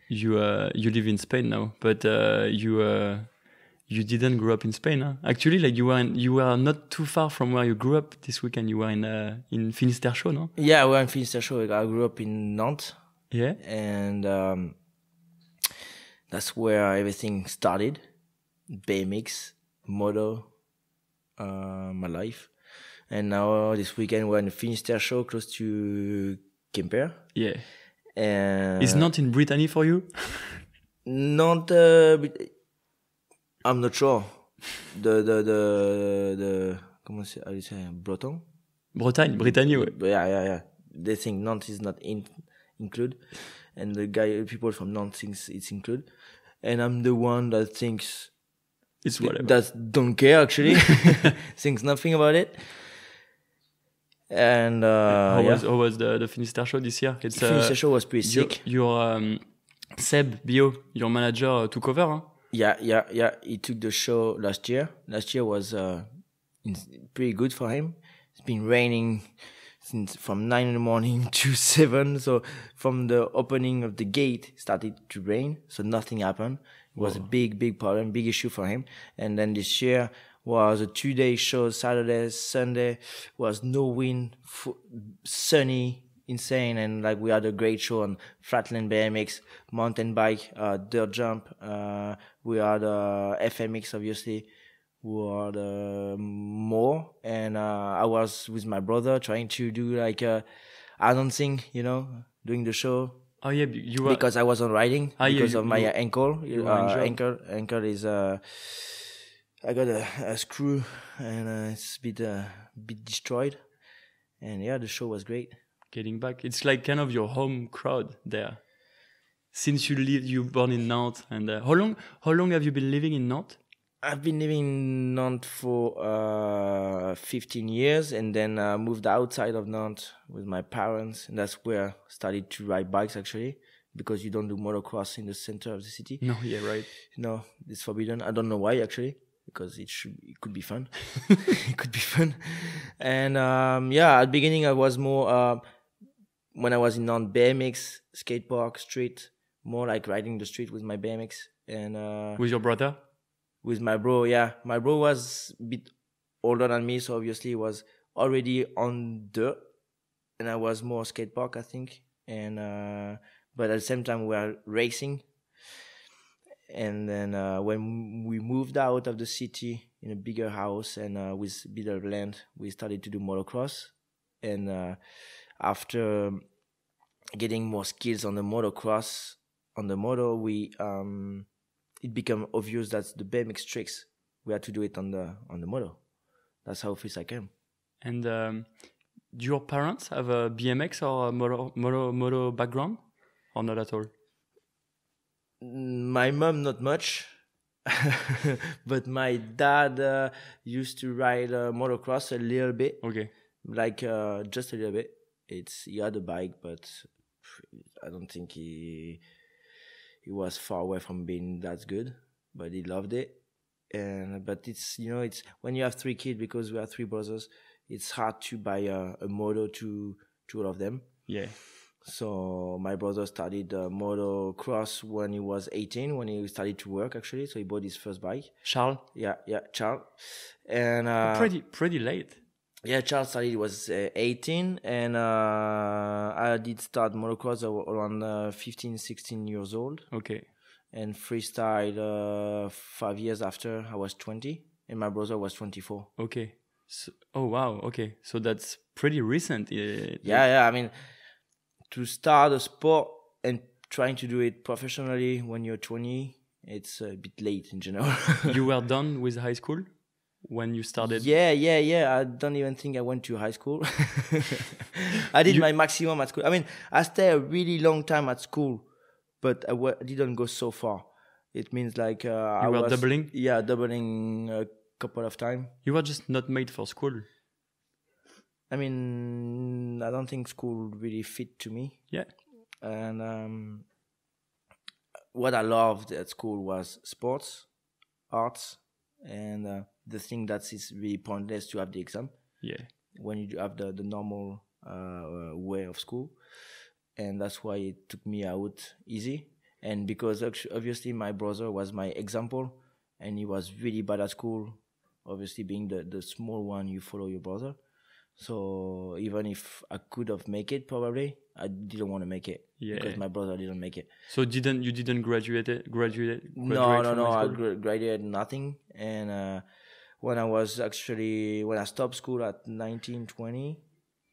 you live in Spain now, but you didn't grow up in Spain, huh? Actually, like you were not too far from where you grew up this weekend. You were in Finistère Show, no? Yeah, we're in Finistère Show. I grew up in Nantes. Yeah. And that's where everything started. BMX, moto, my life. And now this weekend we're in the Finistère Show close to Quimper. Yeah. And it's not in Brittany for you? Not. I'm not sure. How do you say? Breton? Brittany, ouais. Yeah. They think Nantes is not included, and people from Nantes thinks it's included, and I'm the one that thinks it's whatever. That don't care actually, thinks nothing about it. And how was the Finistère Show this year? The Finistère Show was pretty sick. Your Seb Bio, your manager, took over, huh? Yeah. He took the show last year. Last year was pretty good for him. It's been raining from 9 in the morning to 7. So from the opening of the gate, it started to rain. So nothing happened. It was a big problem, big issue for him. And then this year was a 2-day show. Saturday, Sunday was no wind, sunny, insane, and like we had a great show on flatland BMX, mountain bike, dirt jump. We had FMX, obviously. We had more, and I was with my brother trying to do like announcing, doing the show. Oh yeah, because I wasn't riding because of my ankle. Ankle is I got a screw, and it's a bit destroyed. And yeah, the show was great. Getting back, it's like kind of your home crowd there. Since you born in Nantes, and how long have you been living in Nantes? I've been living in Nantes for 15 years, and then moved outside of Nantes with my parents, and that's where I started to ride bikes actually, because you don't do motocross in the center of the city. No, yeah, right. No, it's forbidden. I don't know why actually, because it could be fun. It could be fun. And at the beginning I was more when I was in Nantes, BMX, skate park, street, more like riding the street with my BMX. And with your brother? With my bro, yeah. My bro was a bit older than me, so obviously he was already on dirt, and I was more skate park, I think. And but at the same time we were racing. And then when we moved out of the city in a bigger house and with bigger land, we started to do motocross. And after getting more skills on the motocross, on the moto, it became obvious that the BMX tricks, we had to do it on the moto. That's how freestyle came. And do your parents have a BMX or a moto background, or not at all? My mom, not much. But my dad used to ride motocross a little bit. Okay. Like just a little bit. He had a bike, but I don't think he was far away from being that good. But he loved it. But it's when you have 3 kids, because we have 3 brothers, it's hard to buy a moto to all of them. Yeah. So my brother started motocross when he was 18, when he started to work actually. So he bought his first bike. Charles? Yeah, Charles. And pretty late. Yeah, Charles started, he was 18, and I did start motocross around 15, 16 years old. Okay. And freestyle 5 years after I was 20, and my brother was 24. Okay. So, oh wow. Okay. So that's pretty recent. Yeah. I mean, to start a sport and trying to do it professionally when you're 20, it's a bit late in general. You were done with high school when you started? Yeah. I don't even think I went to high school. I did my maximum at school. I mean, I stayed a really long time at school, but I didn't go so far. It means like I was doubling? Yeah, doubling a couple of times. You were just not made for school. I mean, I don't think school really fit to me. Yeah. And what I loved at school was sports, arts, and the thing that is really pointless to have the exam. Yeah. When you have the normal way of school. And that's why it took me out easy. And because obviously my brother was my example, and he was really bad at school. Obviously, being the small one, you follow your brother. So even if I could have make it, probably I didn't want to make it because my brother didn't make it. So you didn't graduate No. from high I school? graduated nothing, and when I stopped school at 19, 20,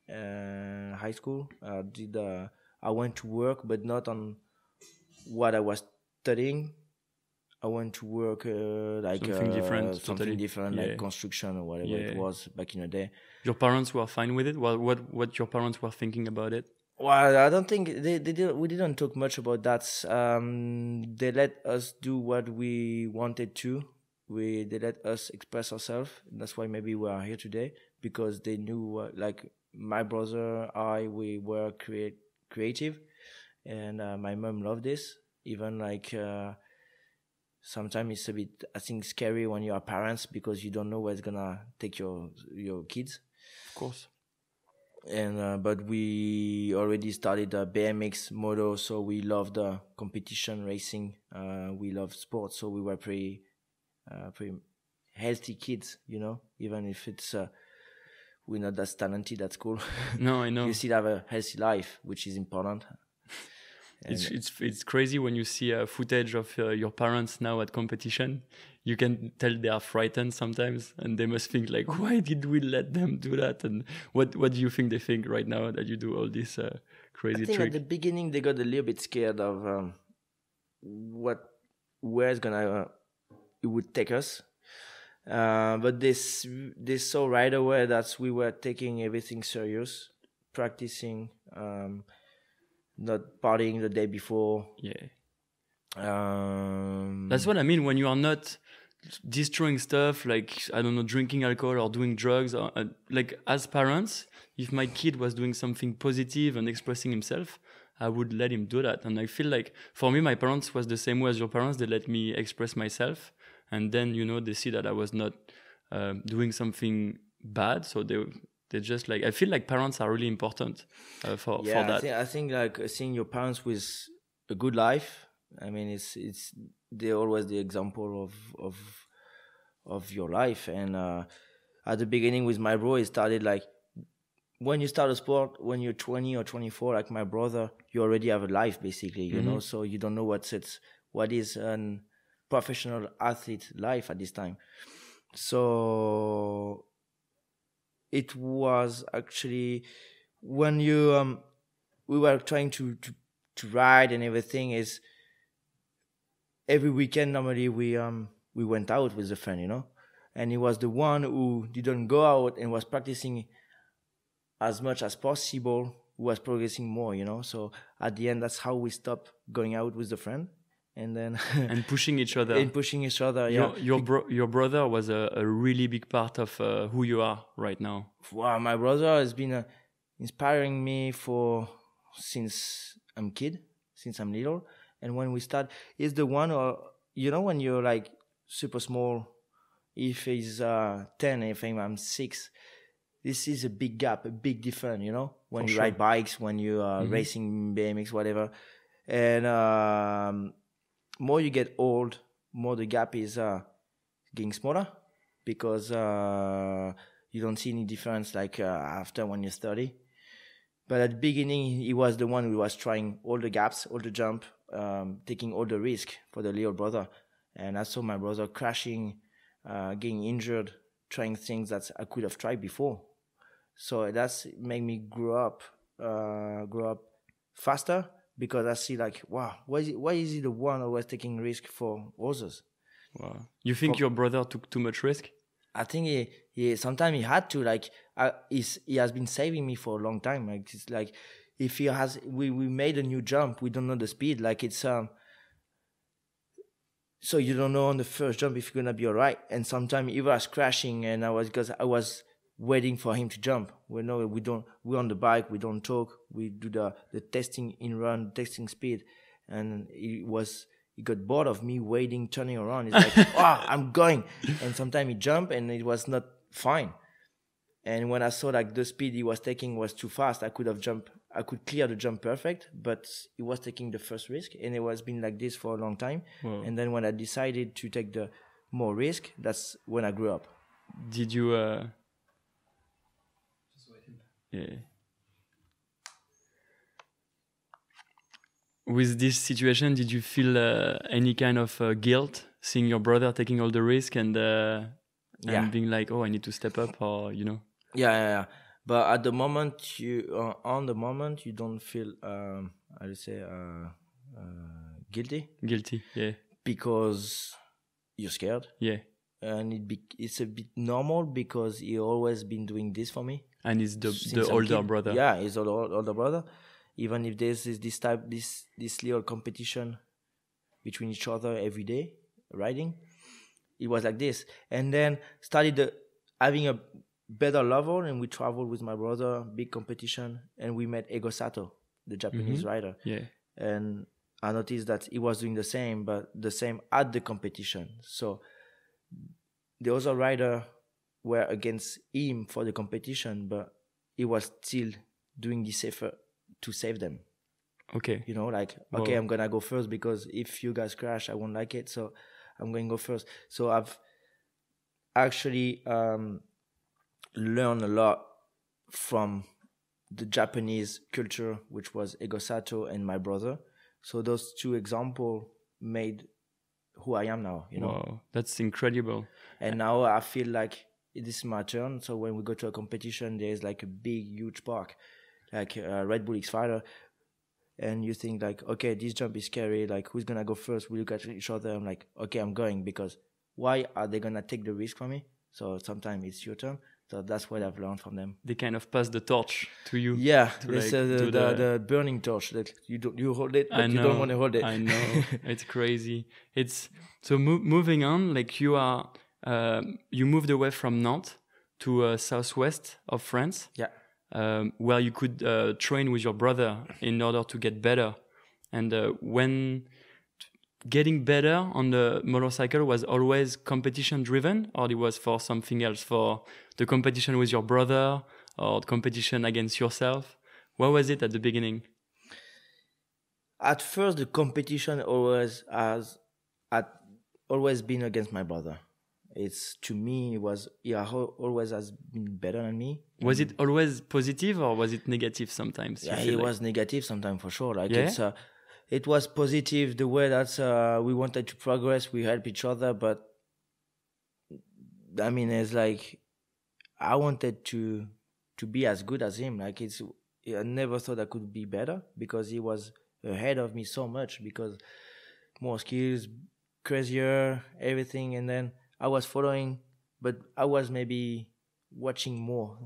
high school, I went to work, but not on what I was studying. I went to work Something different, like construction or whatever it was back in the day. Your parents were fine with it? What your parents were thinking about it? Well, I don't think they did. We didn't talk much about that. They let us do what we wanted to. They let us express ourselves. That's why maybe we are here today, because they knew like my brother, we were creative, and my mom loved this. Even like. Sometimes it's a bit, I think, scary when you are parents because you don't know where it's gonna take your kids. Of course. And but we already started BMX moto, so we loved competition racing. We loved sports, so we were pretty healthy kids, you know. Even if it's we're not that talented at school. No, I know. You still have a healthy life, which is important. It's crazy when you see footage of your parents now at competition. You can tell they are frightened sometimes, and they must think like, why did we let them do that? And what do you think they think right now that you do all this crazy I think trick? at the beginning they got a little bit scared of where it would take us. But they saw right away that we were taking everything serious, practicing. Not partying the day before. Yeah. That's what I mean. When you are not destroying stuff, like, I don't know, drinking alcohol or doing drugs, or, like, as parents, if my kid was doing something positive and expressing himself, I would let him do that. And I feel like, for me, my parents was the same way as your parents. They let me express myself. And then, you know, they see that I was not doing something bad. So they just like, I feel like parents are really important for that. I think like seeing your parents with a good life. I mean, they're always the example of your life. And at the beginning with my bro, it started like when you start a sport when you're 20 or 24, like my brother, you already have a life basically, you know. So you don't know what is a professional athlete life at this time. So. It was actually when we were trying to ride and everything. Is every weekend normally we went out with a friend, you know, and he was the one who didn't go out and was practicing as much as possible, who was progressing more, you know. So at the end, that's how we stopped going out with the friend. And then and pushing each other. Yeah. Your brother was a really big part of who you are right now. Wow, my brother has been inspiring me since I'm little. And when we start, he's the one, you know, when you're like super small. If he's 10, if I'm 6, this is a big gap, a big difference, you know. When you ride bikes, when you are racing BMX, whatever, and more you get old, more the gap is getting smaller, because you don't see any difference like after when you're 30. But at the beginning, he was the one who was trying all the gaps, all the jump, taking all the risk for the little brother. And I saw my brother crashing, getting injured, trying things that I could have tried before. So that's made me grow up faster. Because I see like, wow, why is he the one always taking risk for others? Wow. You think your brother took too much risk? I think he sometimes he had to, like, he has been saving me for a long time. Like, it's like, if he has, we made a new jump, we don't know the speed. Like, it's, so you don't know on the first jump if you're going to be all right. And sometimes he was crashing, and because I was waiting for him to jump. We're on the bike, we don't talk, we do the testing in run, testing speed, and he got bored of me waiting, turning around. He's like, wow, I'm going. And sometimes he jumped and it was not fine. And when I saw like the speed he was taking was too fast, I could have jumped I could clear the jump perfect, but it was taking the first risk, and it was been like this for a long time. Wow. And then when I decided to take the more risk, that's when I grew up. Did you? Yeah. With this situation, did you feel any kind of guilt seeing your brother taking all the risk and being like, oh, I need to step up, or you know? Yeah. But at the moment, you don't feel how to say guilty. Guilty, yeah. Because you're scared. Yeah. And it's a bit normal because he always been doing this for me. And he's the older brother. Yeah, he's the older brother. Even if there's this little competition between each other every day, riding, it was like this. And then started having a better level, and we traveled with my brother, big competition, and we met Ego Sato, the Japanese rider. Yeah. And I noticed that he was doing the same, but the same at the competition. So the other rider were against him for the competition, but he was still doing this effort to save them. Okay. You know, like, okay, I'm going to go first because if you guys crash, I won't like it. So I'm going to go first. So I've actually learned a lot from the Japanese culture, which was Ego Sato and my brother. So those two examples made who I am now, you know. Wow, that's incredible. And now I feel like this is my turn. So when we go to a competition, there's like a big, huge park, like Red Bull X Fighter. And you think like, okay, this jump is scary. Like, who's going to go first? We look at each other. I'm like, okay, I'm going, because why are they going to take the risk from me? So sometimes it's your turn. So that's what I've learned from them. They kind of pass the torch to you. Yeah, to it's the burning torch that you hold it, but you don't want to hold it. I know, it's crazy. It's so moving on. Like you are, you moved away from Nantes to southwest of France. Yeah, where you could train with your brother in order to get better. And when getting better on the motorcycle was always competition driven, or it was for something else, for the competition with your brother or the competition against yourself? What was it at the beginning? At first, the competition always been against my brother. It's, to me, it was, always has been better than me. Was it always positive or was it negative sometimes? Yeah, it was negative sometimes for sure. Like, yeah? It was positive the way that we wanted to progress, we help each other, but I mean, it's like I wanted to be as good as him. Like, I never thought I could be better because he was ahead of me so much, because more skills, crazier, everything. And then I was following, but I was maybe watching more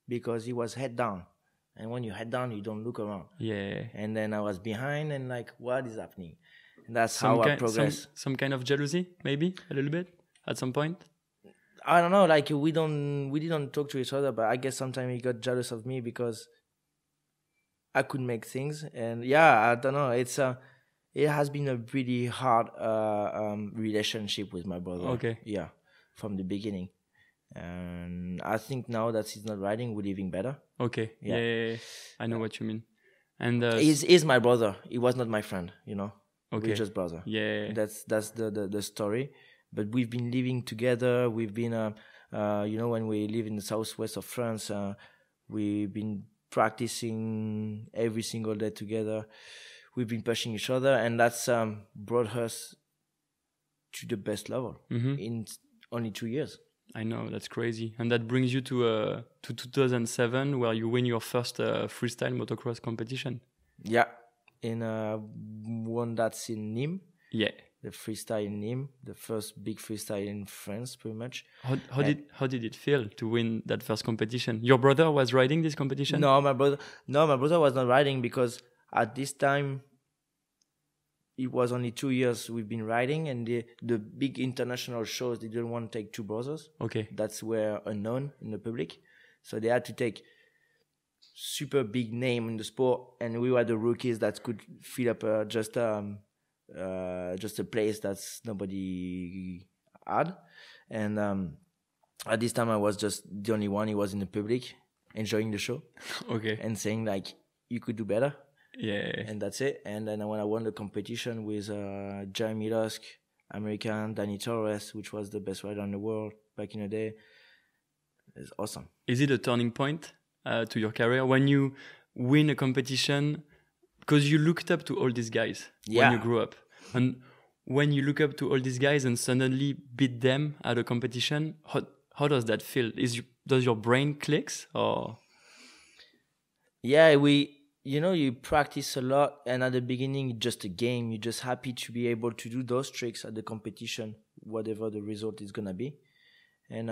because he was head down. And when you head down, you don't look around. Yeah. And then I was behind and like, what is happening? And that's how I progressed. Some kind of jealousy, maybe a little bit at some point. I don't know. Like, we didn't talk to each other, but I guess sometimes he got jealous of me because I could make things. And yeah, I don't know. It has been a really hard relationship with my brother. Okay. Yeah, from the beginning. And I think now that he's not riding, we're living better. Okay. Yeah. I know what you mean. And he's my brother. He was not my friend, you know. Okay. We're just brother. Yeah. That's the story. But we've been living together. We've been when we live in the southwest of France, we've been practicing every single day together. We've been pushing each other, and that's brought us to the best level in only 2 years. I know, that's crazy. And that brings you to 2007, where you win your first freestyle motocross competition. Yeah, in one that's in Nîmes. Yeah. The freestyle in Nîmes, the first big freestyle in France, pretty much. How did it feel to win that first competition? Your brother was riding this competition? No, my brother was not riding, because at this time, it was only 2 years we've been riding, and the big international shows, they didn't want to take two brothers. Okay. That's were unknown in the public. So they had to take super big name in the sport, and we were the rookies that could fill up just a place that's nobody had. And at this time, I was just the only one. He was in the public, enjoying the show. Okay. And saying like, you could do better. Yeah. And that's it. And then when I won the competition with Jeremy Lusk, American, Danny Torres, which was the best rider in the world back in the day, it's awesome. Is it a turning point to your career when you win a competition? Because you looked up to all these guys when you grew up. And when you look up to all these guys and suddenly beat them at a competition, how does that feel? Does your brain clicks or? Yeah, you practice a lot, and at the beginning, it's just a game. You're just happy to be able to do those tricks at the competition, whatever the result is gonna be. And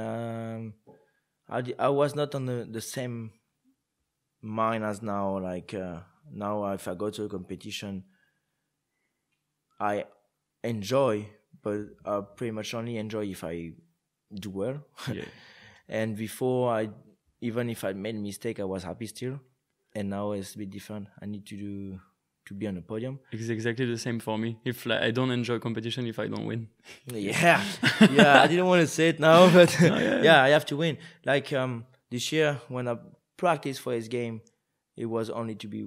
I was not on the same mind as now. Like now, if I go to a competition, I enjoy, but I pretty much only enjoy if I do well. Yeah. And before, even if I made a mistake, I was happy still. And now it's a bit different. I need to be on the podium. It's exactly the same for me. If I don't enjoy competition, if I don't win. Yeah. I didn't want to say it now, but I have to win. Like this year, when I practiced for his game, it was only to be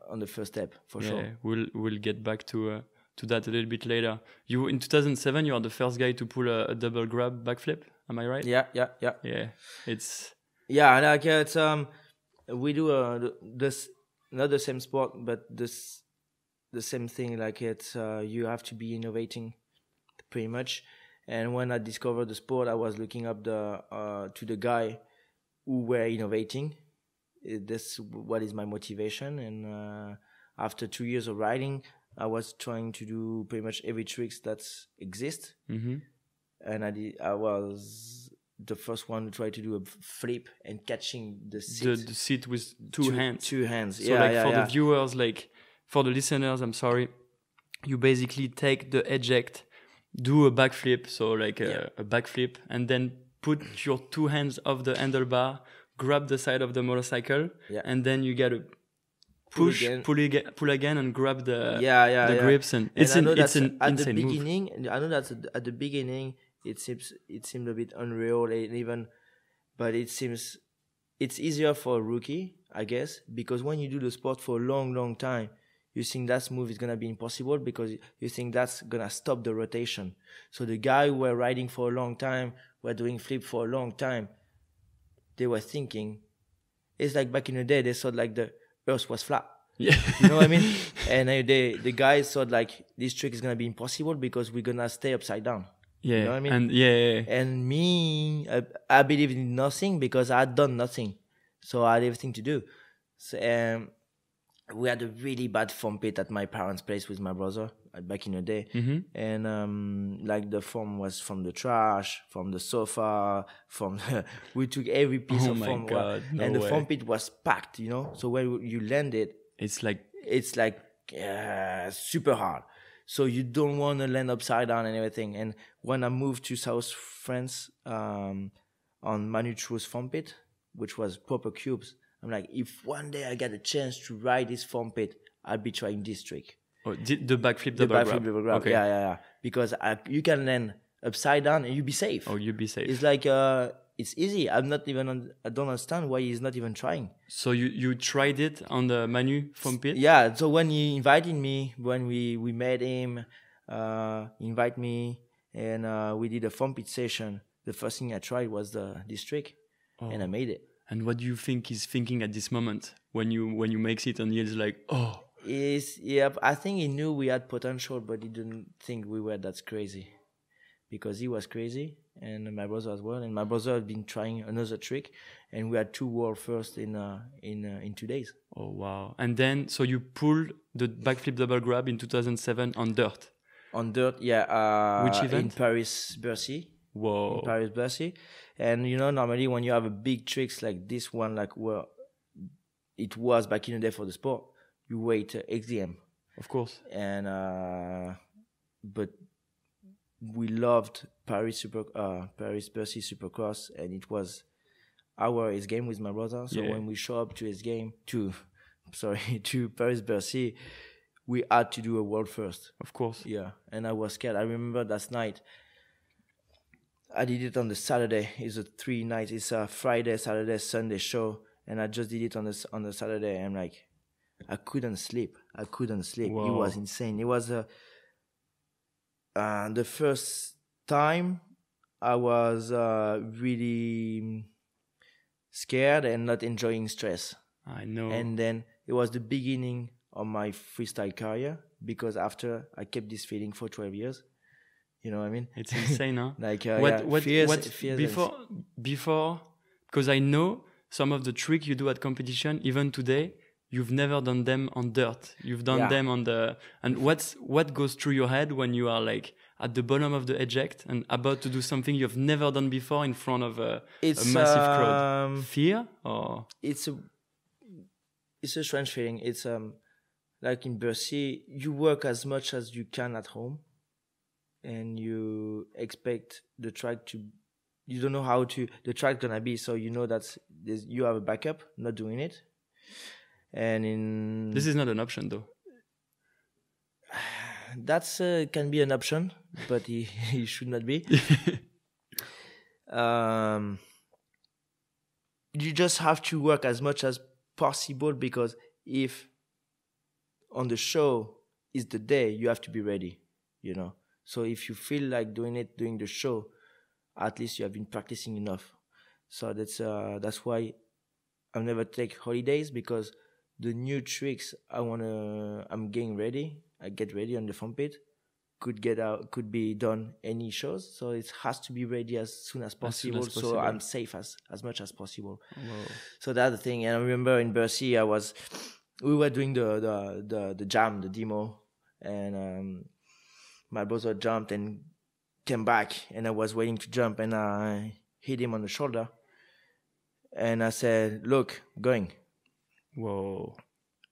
on the first step for sure. We'll get back to that a little bit later. You in 2007, you are the first guy to pull a double grab backflip. Am I right? Yeah. It's like it's we do this, not the same sport, but the same thing. Like it's you have to be innovating pretty much. And when I discovered the sport, I was looking up to the guy who were innovating. That's what is my motivation. And after 2 years of riding, I was trying to do pretty much every tricks that exists. Mm-hmm. And I was the first one to try to do a flip and catching the seat. The seat with two hands. Two hands. So the viewers, like for the listeners, I'm sorry, you basically take the eject, do a backflip, so like a backflip, and then put your two hands off the handlebar, grab the side of the motorcycle, and then you gotta push, pull again, and grab the grips. And it's an insane move. I know that at the beginning it seemed a bit unreal, and but it seems it's easier for a rookie, I guess, because when you do the sport for a long time, you think that move is gonna be impossible because you think that's gonna stop the rotation. So the guy who were riding for a long time, were doing flip for a long time, they were thinking, it's like back in the day, they thought like the earth was flat. Yeah. You know what I mean? And the guys thought like this trick is gonna be impossible because we're gonna stay upside down. Yeah. You know what I mean? And And me, I believed in nothing because I had done nothing. So I had everything to do. So we had a really bad foam pit at my parents' place with my brother back in the day. Mm-hmm. And like the foam was from the trash, from the sofa, we took every piece of foam. God, no and the way. foam pit was packed, you know? So when you landed, it's like super hard. So you don't want to land upside down and everything. And when I moved to South France on Maniac's foam pit, which was proper cubes, I'm like, if one day I get a chance to ride this foam pit, I'll be trying this trick. Oh, the backflip double grab. Okay. Yeah. Because you can land upside down and you'll be safe. Oh, you'll be safe. It's like it's easy. I don't understand why he's not even trying. So you tried it on the Manu foam pit? Yeah. So when he invited me, when we met him, invite me, and we did a foam pit session. The first thing I tried was this trick, and I made it. And what do you think he's thinking at this moment when you make it and he's like, oh? I think he knew we had potential, but he didn't think we were that crazy, because he was crazy and my brother as well. And my brother had been trying another trick, and we had 2 world firsts in 2 days. Oh wow! And then so you pulled the backflip double grab in 2007 on dirt. On dirt, yeah. Which event? In Paris-Bercy. Whoa. In Paris-Bercy. And normally when you have a big tricks like this one, like where it was back in the day for the sport, you wait XDM. Of course. And but we loved Paris-Bercy Supercross, and it was his game with my brother. So when we show up to his game to Paris-Bercy, we had to do a world first. Of course. Yeah, and I was scared. I remember that night. I did it on the Saturday. It's a 3 nights. It's a Friday, Saturday, Sunday show, and I just did it on the Saturday. I'm like, I couldn't sleep. It Wow. was insane. It was the first time I was really scared and not enjoying stress. I know. And then it was the beginning of my freestyle career, because after I kept this feeling for 12 years. You know what I mean? It's insane, huh? Like What fears before, because I know some of the trick you do at competition, even today, you've never done them on dirt. You've done them on the, and what goes through your head when you are like at the bottom of the eject and about to do something you've never done before in front of a massive crowd? Fear, or it's a strange feeling. It's like in Bercy, you work as much as you can at home, and you expect the track to, you don't know how to the track gonna be, so you know that you have a backup not doing it. And this is not an option though. That's can be an option, but he should not be. You just have to work as much as possible, because if on the show is the day, you have to be ready, you know. So if you feel like doing it during the show, at least you have been practicing enough. So that's why I never take holidays, because the new tricks I'm getting ready. I get ready on the foam pit. Could be done any shows. So it has to be ready as soon as possible. So I'm safe as much as possible. Whoa. So that's the thing. And I remember in Bercy, we were doing the jam, the demo, and my brother jumped and came back, and I was waiting to jump, and I hit him on the shoulder, and I said, "Look, I'm going." Whoa.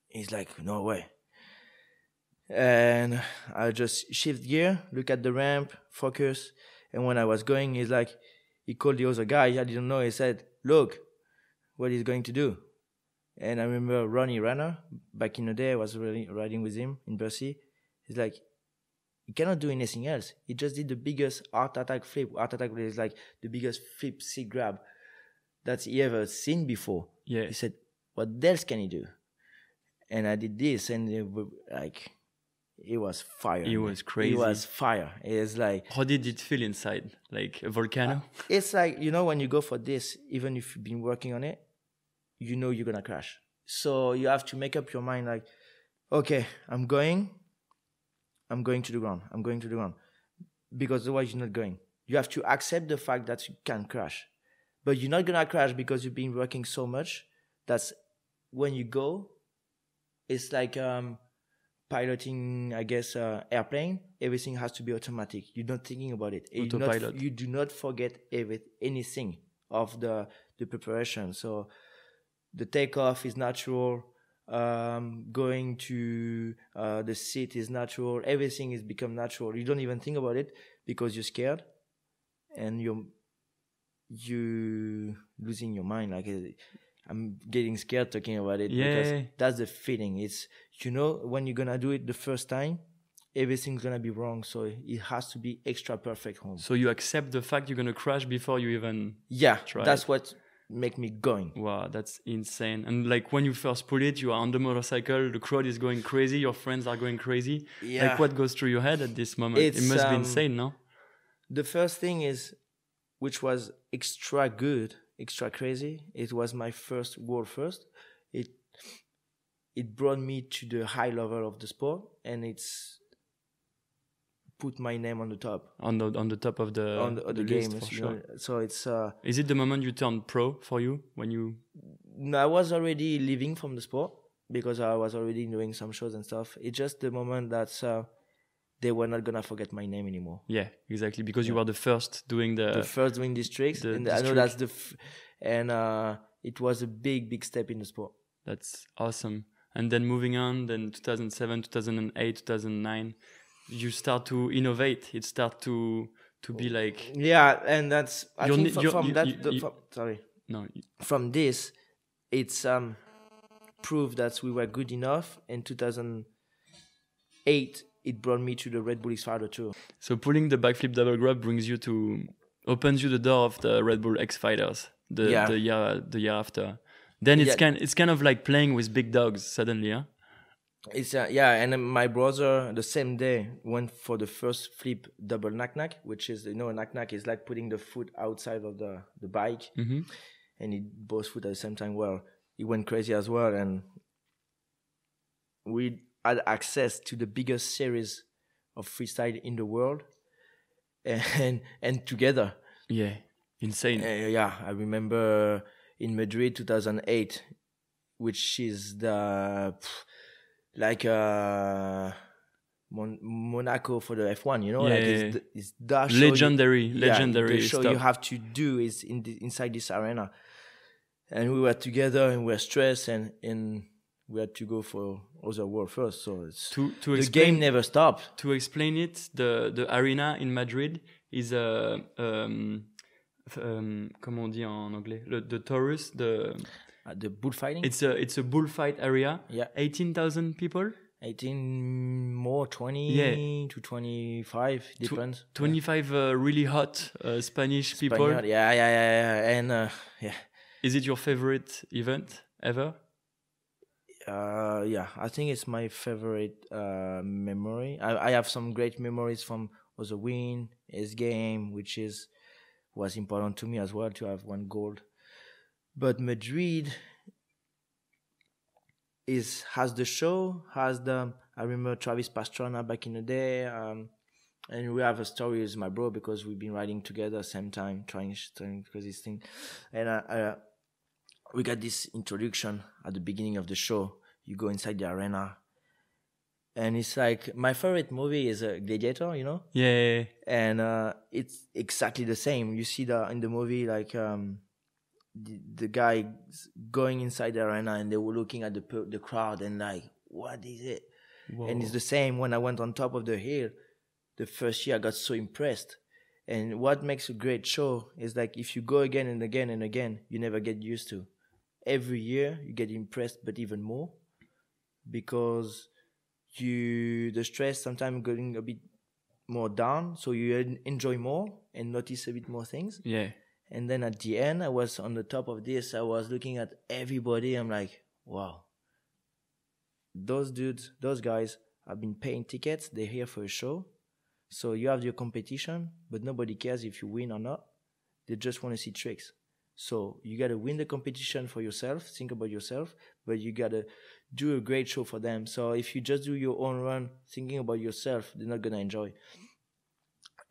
He's like, "No way." And I just shift gear, look at the ramp, focus, and when I was going, he called the other guy. I didn't know. He said, "Look, what he's going to do." And I remember Ronnie Ranner, back in the day, I was riding with him in Bercy. He's like, he cannot do anything else. He just did the biggest art attack flip. Art attack is like the biggest flip seat grab that he ever seen before. Yeah. He said, "What else can he do?" And I did this, and it was fire. It was crazy. It was fire. It's like, how did it feel inside? Like a volcano? It's like, you know, when you go for this, even if you've been working on it, you know you're gonna crash. So you have to make up your mind, like, okay, I'm going to the ground. Because otherwise you're not going. You have to accept the fact that you can crash. But you're not gonna crash because you've been working so much. That's when you go, it's like piloting, I guess, airplane. Everything has to be automatic. You're not thinking about it. Autopilot. You do not forget anything of the preparation. So the takeoff is natural. Going to the seat is natural. Everything is become natural. You don't even think about it because you're scared, and you losing your mind. Like, I'm getting scared talking about it, because that's the feeling. It's, you know, when you're gonna do it the first time, everything's gonna be wrong. So it has to be extra perfect home. So you accept the fact you're gonna crash before you even try. That's what make me going. Wow, that's insane. And like when you first pull it, you are on the motorcycle, the crowd is going crazy, your friends are going crazy. Yeah. Like, what goes through your head at this moment? It must be insane, no? The first thing is, which was extra good, extra crazy, it was my first world first. It brought me to the high level of the sport, and it's put my name on the top. On the top of the game, list, for you sure. know? So it's is it the moment you turned pro for you, when you? No, I was already leaving from the sport, because I was already doing some shows and stuff. It's just the moment that they were not gonna forget my name anymore. Yeah, exactly, because you were the first doing these tricks, and I know that's it was a big step in the sport. That's awesome. And then moving on, then 2007, 2008, 2009, you start to innovate. It starts to be like, and that's from this, it's proved that we were good enough. In 2008, it brought me to the Red Bull X-Fighter too. So pulling the backflip double grab opens you the door of the Red Bull X-Fighters the year after. Then it's kind of like playing with big dogs suddenly, huh? It's and then my brother the same day went for the first flip double knack, which is, a knack is like putting the foot outside of the bike, Mm-hmm. and he both foot at the same time. Well, he went crazy as well, and we had access to the biggest series of freestyle in the world, and together. Yeah, insane. I remember in Madrid 2008, which is the like Monaco for the F1, like it's that show legendary the show stuff. you have to do is inside this arena, and we were together and we were stressed, and we had to go for other world first, so it's the game never stopped. To explain it, the arena in Madrid is comment on dit en anglais, the Taurus, the bullfighting. It's a bullfight area. Yeah, 18,000 people. 18 more, 20 to 25, depends. 25 really hot Spanish people. And Is it your favorite event ever? I think it's my favorite memory. I have some great memories from the win, his game, which was important to me as well, to have one gold. But Madrid has the show, I remember Travis Pastrana back in the day, and we have a story with my bro because we've been riding together same time, trying crazy thing, and we got this introduction at the beginning of the show. You go inside the arena, and it's like my favorite movie is Gladiator, Yeah. And it's exactly the same. You see in the movie, like the guy going inside the arena, and they were looking at the crowd and like, what is it? Whoa. And it's the same when I went on top of the hill. The first year I got so impressed. And what makes a great show is like if you go again and again and again, you never get used to. Every year you get impressed, but even more, because the stress sometimes going a bit more down, so you enjoy more and notice a bit more things. Yeah. And then at the end, I was on the top of this. I was looking at everybody. I'm like, wow, those dudes, those guys have been paying tickets. They're here for a show. So you have your competition, but nobody cares if you win or not. They just want to see tricks. So you got to win the competition for yourself, think about yourself, but you got to do a great show for them. So if you just do your own run, thinking about yourself, they're not going to enjoy.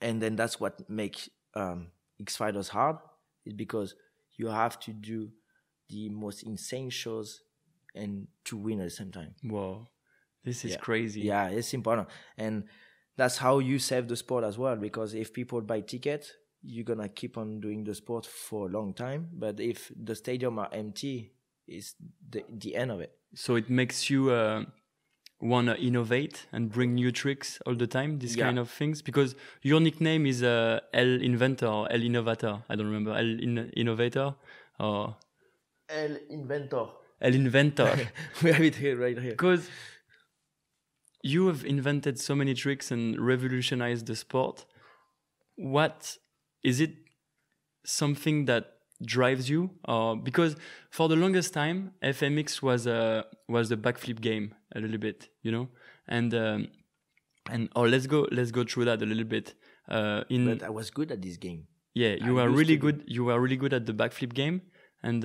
And then that's what makes X-Fighters hard, is because you have to do the most insane shows and to win at the same time. Wow. This is crazy. Yeah, it's important. And that's how you save the sport as well, because if people buy tickets, you're going to keep on doing the sport for a long time. But if the stadium are empty, it's the end of it. So it makes you want to innovate and bring new tricks all the time, these kind of things? Because your nickname is El Inventor or El Innovator. I don't remember. Innovator or... El Inventor. El Inventor. We have it here, right here. Because you have invented so many tricks and revolutionized the sport. What is it? Something that drives you? Because for the longest time, FMX was the backflip game a little bit, and let's go through that a little bit. But I was good at this game. Yeah, you are really good. You are really good at the backflip game. And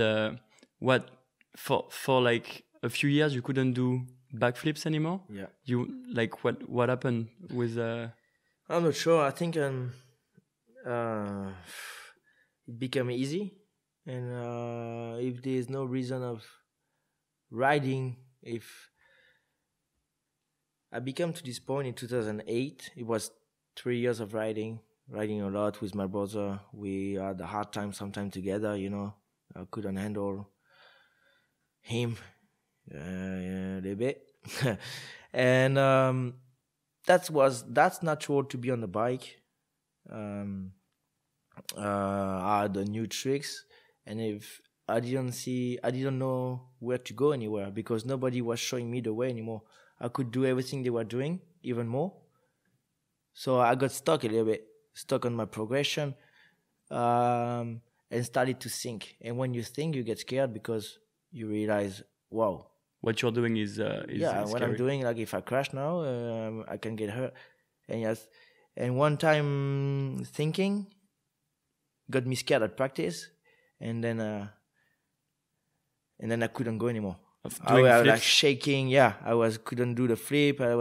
what for like a few years you couldn't do backflips anymore? Yeah. You like what happened with? I'm not sure. I think it became easy, and if there's no reason of riding, if I became to this point in 2008, it was 3 years of riding a lot with my brother. We had a hard time sometimes together, I couldn't handle him a little bit. And that's natural to be on the bike. I had the new tricks, and if I didn't know where to go anywhere, because nobody was showing me the way anymore. I could do everything they were doing, even more. So I got stuck a little bit, stuck on my progression, and started to think. And when you think, you get scared because you realize, wow, what you're doing is when scary. I'm doing, like, if I crash now, I can get hurt. And yes, and one time thinking got me scared at practice, and then I couldn't go anymore. I was like shaking. Yeah, couldn't do the flip. I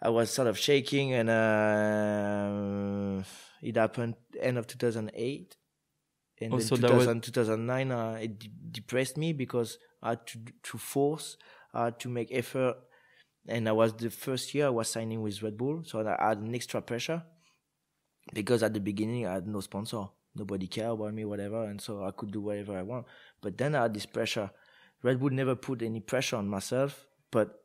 was sort of shaking, and it happened end of 2008. And then 2009, it depressed me because I had to force, I had to make effort. And the first year I was signing with Red Bull, so I had an extra pressure because at the beginning I had no sponsor. Nobody cared about me, whatever, and so I could do whatever I want. But then I had this pressure. Red Bull never put any pressure on myself, but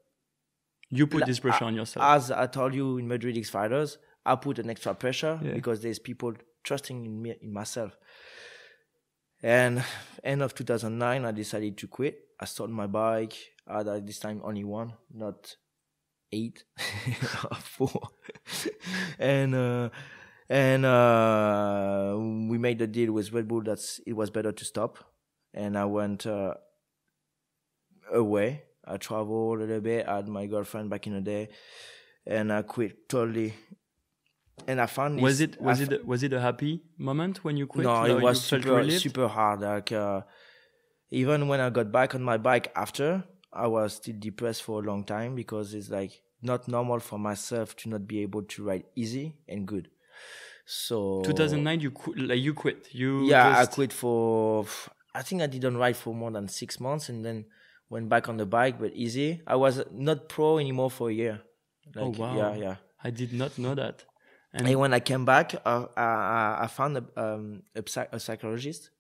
you put this pressure on yourself. As I told you in Madrid X Fighters, I put an extra pressure because there's people trusting in me, in myself. And end of 2009, I decided to quit. I sold my bike. I had at this time only one, not 8 or 4. And we made a deal with Red Bull that it was better to stop. And I went away. I traveled a little bit. I had my girlfriend back in the day, and I quit totally. And I found was it a happy moment when you quit? No, it was super hard. Like even when I got back on my bike after, I was still depressed for a long time because it's like not normal for myself to not be able to ride easy and good. So 2009, you quit. I quit for. I think I didn't ride for more than 6 months, and then went back on the bike, but easy. I was not pro anymore for a year. Like, oh wow! Yeah. I did not know that. And when I came back, I found a psychologist,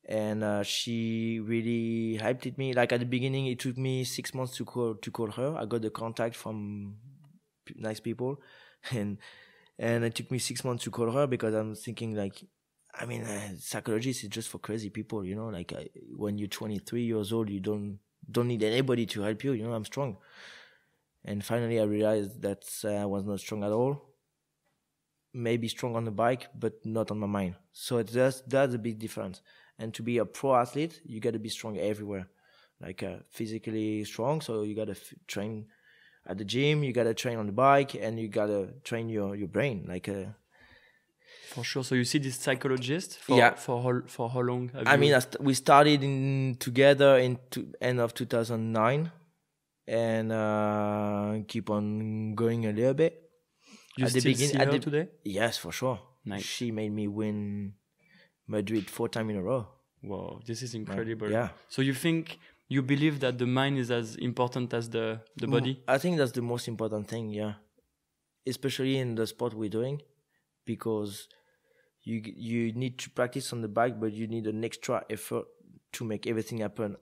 and she really hyped me. Like at the beginning, it took me 6 months to call her. I got the contact from nice people, and it took me 6 months to call her because I'm thinking like, I mean, psychologist is just for crazy people, you know. Like when you're 23 years old, you don't need anybody to help you. You know, I'm strong. And finally, I realized that I was not strong at all. Maybe strong on the bike, but not on my mind. So that's a big difference. And to be a pro athlete, you got to be strong everywhere, like physically strong. So you got to train at the gym, you got to train on the bike, and you got to train your brain, like. For sure. So you see this psychologist for how long? We started together in end of 2009, and keep on going a little bit. You still see her today? Yes, for sure. Nice. She made me win Madrid 4 times in a row. Wow, this is incredible. Yeah. So you believe that the mind is as important as the body? I think that's the most important thing, yeah. Especially in the sport we're doing, because you need to practice on the bike, but you need an extra effort to make everything happen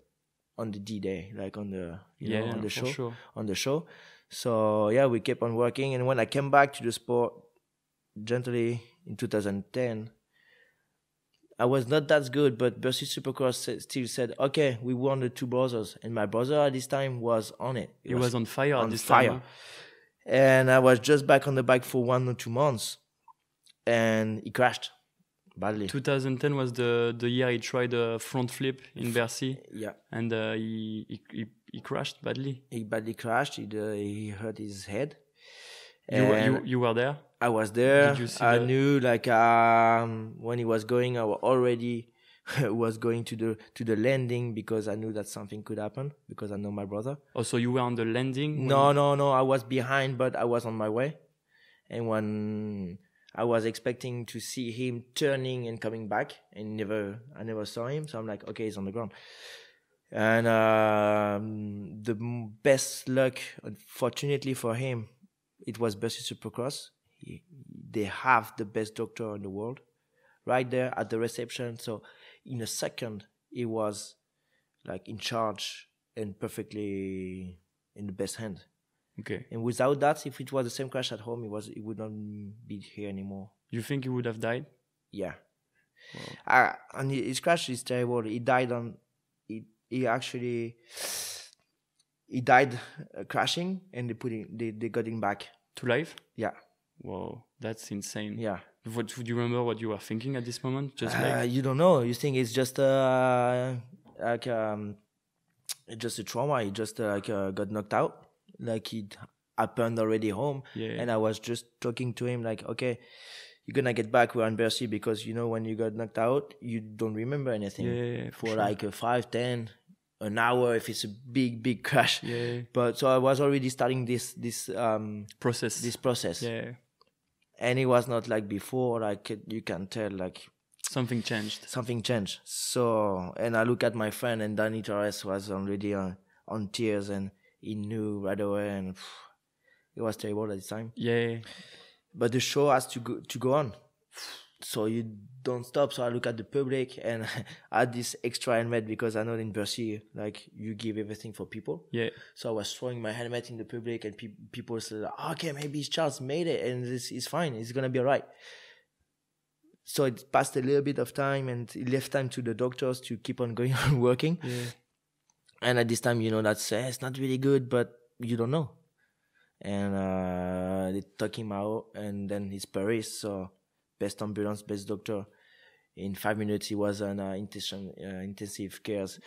on the D-Day, like on the on the show. Sure. On the show. So yeah, we kept on working, and when I came back to the sport gently in 2010, I was not that good, but Bercy Supercross still said, okay, we won the 2 brothers, and my brother at this time was on it. He was on fire at this time. Huh? And I was just back on the bike for 1 or 2 months, and he crashed badly. 2010 was the year he tried a front flip in Bercy. Yeah. And he crashed badly. He badly crashed. He hurt his head. You were there? I was there. Did you see I knew, like, when he was going, I already was going to the landing because I knew that something could happen because I know my brother. Oh, so you were on the landing? No. I was behind, but I was on my way. And when I was expecting to see him turning and coming back, and I never saw him. So I'm like, okay, he's on the ground. And the best luck, unfortunately for him, it was Bercy Supercross. They have the best doctor in the world right there at the reception. So in a second, he was like in charge and perfectly in the best hand. Okay. And without that, if it was the same crash at home, he would not be here anymore. You think he would have died? Yeah. Wow. And his crash is terrible. He died he died crashing, and they got him back to life. Yeah. Wow, that's insane. Yeah. Do you remember what you were thinking at this moment? You don't know. You think it's just like it's just a trauma. He just got knocked out, like it happened already home. Yeah. And I was just talking to him like, okay, you're gonna get back. We're on Bercy because when you got knocked out, you don't remember anything for sure. like 5, 10, an hour if it's a big crash. Yeah. But so I was already starting this process. Yeah. And it was not like before. Like you can tell, like something changed. So, and I look at my friend, and Danny Torres was already on tears, and he knew right away, and it was terrible at the time. Yeah. But the show has to go on, so you don't stop. So I look at the public, and I had this extra helmet because I know in Bercy, like you give everything for people. Yeah. So I was throwing my helmet in the public, and people said, "Okay, maybe Charles made it, and it's fine. It's gonna be alright." So it passed a little bit of time, and it left time to the doctors to keep on going on working. Yeah. And at this time, that's it's not really good, but you don't know. And they took him out, and then he's Paris, so best ambulance, best doctor. In 5 minutes, he was on intensive cares.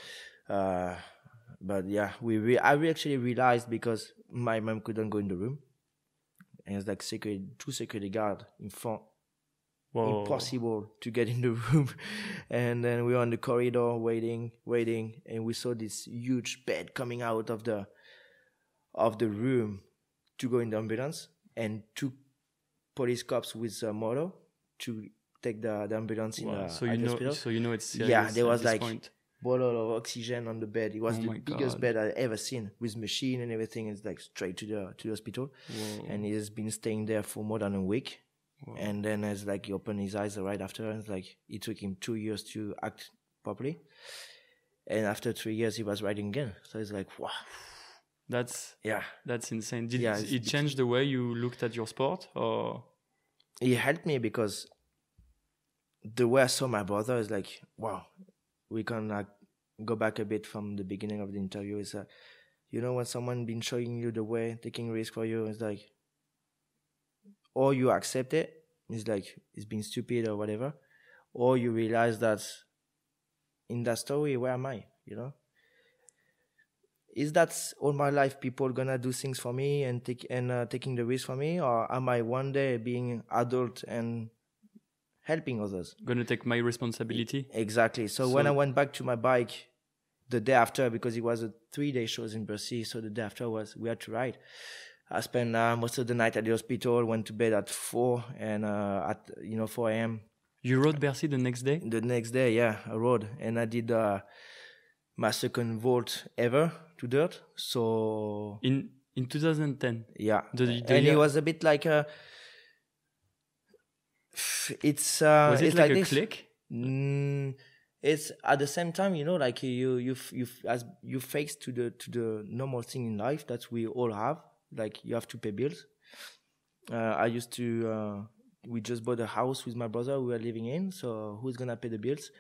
But yeah, I actually realized because my mom couldn't go in the room, and it's like two security guards in front. Whoa. Impossible to get in the room. And then we were on the corridor waiting, and we saw this huge bed coming out of the room to go in the ambulance, and 2 police cops with a motor to take the ambulance in the hospital. So it's serious. Yeah, there was like point. bottle of oxygen on the bed. It was the biggest bed I'd ever seen, with machine and everything. It's like straight to the hospital. Whoa. And he has been staying there for more than a week. Whoa. And then it's like he opened his eyes right after, and it's like it took him 2 years to act properly. And after 3 years, he was riding again. So it's like, wow. That's insane. Did it change the way you looked at your sport, or? It helped me because the way I saw my brother is like, wow, we can go back a bit from the beginning of the interview. Is when someone been showing you the way, taking risk for you, it's like, or you accept it, it's like it's been stupid or whatever, or you realize that in that story, where am I? Is that all my life people gonna do things for me and taking the risk for me, or am I one day being adult and helping others? Gonna take my responsibility? Exactly. So when I went back to my bike the day after, because it was a 3-day show in Bercy, so the day after we had to ride. I spent most of the night at the hospital, went to bed at 4, and at 4 a.m. You rode Bercy the next day? The next day, yeah, I rode, and I did my second vault ever to dirt. So in 2010, yeah, and it was a bit like it's was it it's like a this. click? It's at the same time, like you face to the normal thing in life that we all have. Like you have to pay bills. I used to. We just bought a house with my brother we were living in. So who's gonna pay the bills?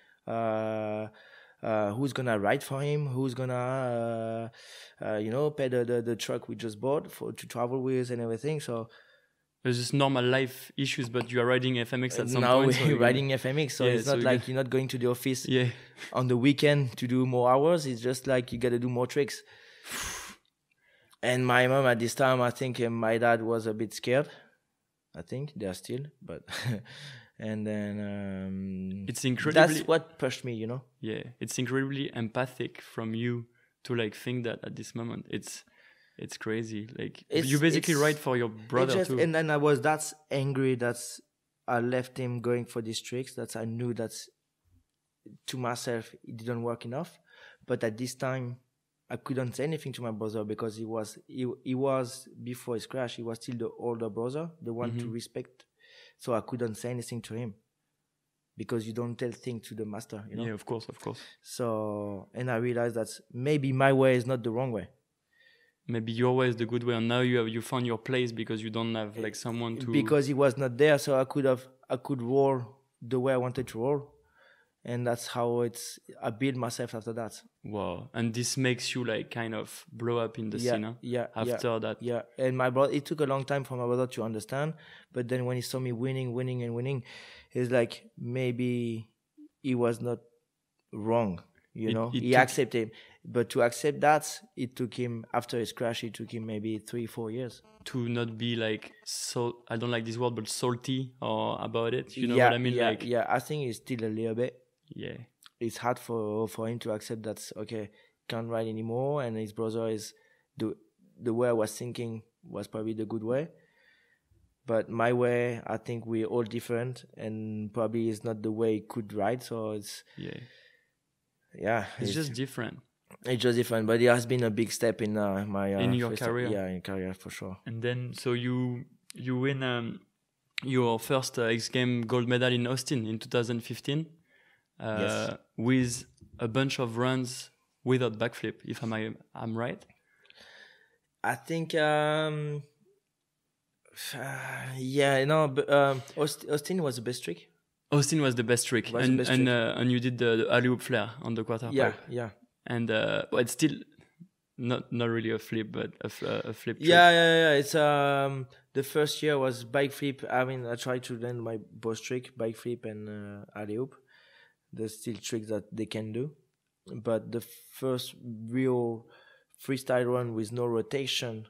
Who's gonna ride for him? Who's gonna pay the truck we just bought to travel with and everything? So there's just normal life issues, but you are riding FMX at some now point. Now we're riding FMX, so it's not like you're not going to the office Yeah. on the weekend to do more hours. It's just like you gotta do more tricks. And my mom at this time, I think my dad was a bit scared. I think they are still, but and then it's incredibly. That's what pushed me, Yeah, it's incredibly empathic from you to like think that at this moment. It's crazy. Like you basically ride for your brother too. And then I was that angry that I left him going for these tricks. That I knew that to myself it didn't work enough. But at this time, I couldn't say anything to my brother because he was before his crash. He was still the older brother, the one to respect. So I couldn't say anything to him because you don't tell things to the master. Yeah, of course. So and I realized that maybe my way is not the wrong way. Maybe your way is the good way, and now you found your place because you don't have like someone to. Because he was not there, so I could roll the way I wanted to roll. And that's how I built myself after that. Wow. And this makes you like kind of blow up in the scene after that. Yeah. And my brother, it took a long time for my brother to understand. But then when he saw me winning, he's like, maybe he was not wrong. He accepted. But to accept that, it took him, after his crash, it took him maybe 3-4 years. To not be like, so I don't like this word, but salty or about it. You know what I mean? Yeah, like, yeah. I think it's still a little bit. yeah. It's hard for him to accept that, okay, can't ride anymore, and his brother is the way I was thinking was probably the good way. But my way, I think we're all different, and probably is not the way he could ride. So it's it's just different. It's just different, but it has been a big step in my in your career. Yeah, in career for sure. And then, so you win your first X Games gold medal in Austin in 2015, Yes. with a bunch of runs without backflip. If I'm right. I think but Austin was the best trick. Austin was the best trick, and you did the alley-oop flare on the quarter pipe. Yeah. And well, it's still not really a flip, but a flip trick. Yeah. It's the first year was bike flip. I mean, I tried to learn my both trick, bike flip and alley-oop. There's still tricks that they can do, but the first real freestyle run with no rotation